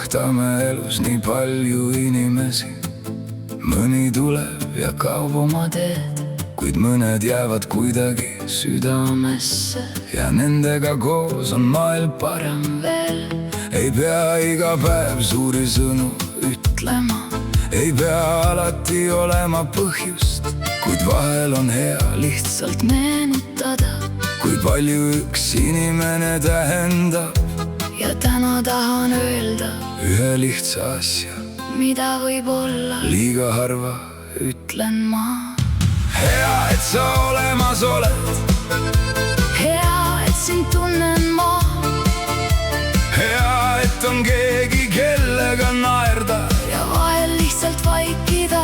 kohtame elus nii palju inimesi. Mõni tuleb ja kaob oma teed, kuid mõned jäävad kuidagi südamesse. Ja nendega koos on maailm parem veel. Ei pea iga päev suuri sõnu ütlema, ei pea alati olema põhjust, kuid vahel on hea lihtsalt meenutada, kui palju üks inimene tähendab. Ja täna tahan öelda ühe lihtsa asja, mida võib-olla liiga harva ütlen ma. Hea, et sa olemas oled. Hea, et sind tunnen ma. Hea, et on keegi, kellega naerda ja vahel lihtsalt vaikida.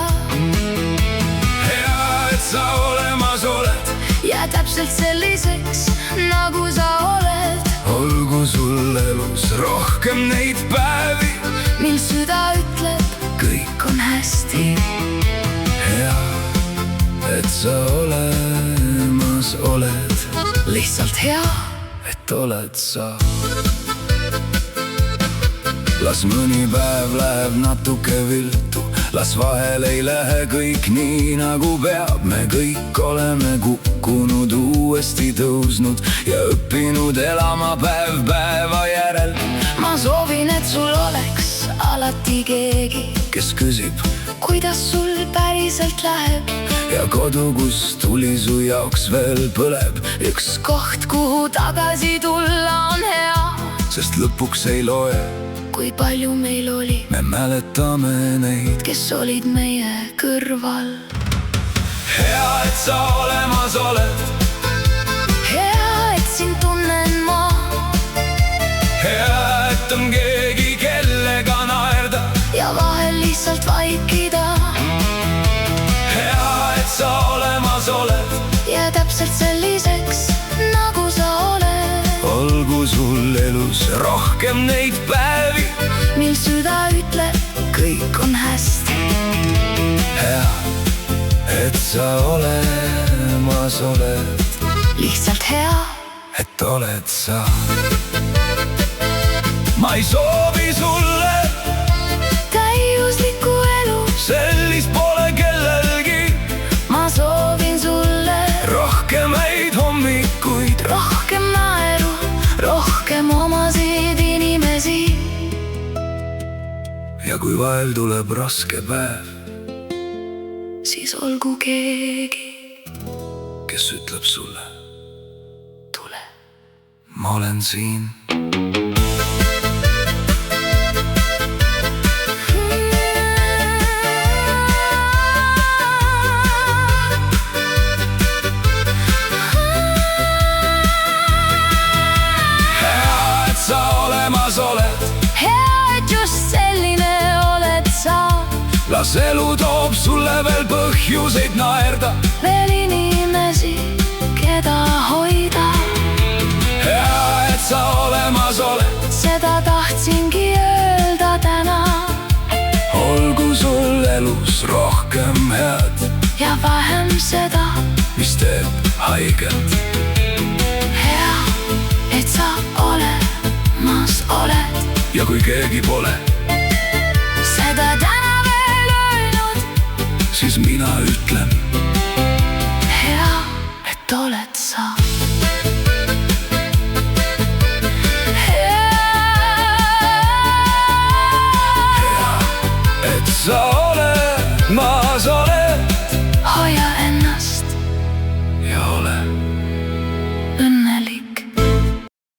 Hea, et sa olemas oled ja täpselt selliseks, nagu sa oled. Olgu sul elus rohkem neid päevi, mil süda ütleb, kõik on hästi. Hea, et sa olemas oled. Lihtsalt hea, et oled sa. Las mõni päev läheb natuke viltu, las vahel ei lähe kõik nii nagu peab. Me kõik oleme kukkunud, uuesti tõusnud ja õppinud elama päev päeva järel. Ma soovin, et sul oleks alati keegi, kes küsib, kuidas sul päriselt läheb. Ja kodu, kus tuli su jaoks veel põleb. Üks koht, kuhu tagasi tulla on hea, sest lõpuks ei loe, kui palju meil oli. Me mäletame neid, kes olid meie kõrval. Hea, et sa olemas oled. Hea, et sind tunnen ma. Hea, et on keegi, kellega naerda ja vahel lihtsalt vaikida. Hea, et sa olemas oled ja täpselt selliseks, nagu sa oled. Olgu sul elus rohkem neid päevi, mil süda ütleb, kõik on hästi. Hea, et sa olemas oled. Lihtsalt hea, et oled sa. Ma ei soovi sulle täiuslikku elu, sellist pole kellelgi. Ma soovin sulle rohkem häid hommikuid, rohkem naeru, rohkem omasid inimesi. Ja kui vahel tuleb raske päev, siis olgu keegi, kes ütleb sulle, tule, ma olen siin. Hea, et just selline oled sa. Las elu toob sulle veel põhjuseid naerda, veel inimesi, keda hoida. Hea, et sa olemas oled. Seda tahtsingi öelda täna. Olgu sul elus rohkem head ja vähem seda, mis teeb haiget. Hea, et sa olemas oled. Ja kui keegi pole seda täna veel öelnud, siis mina ütlen, hea, et oled sa.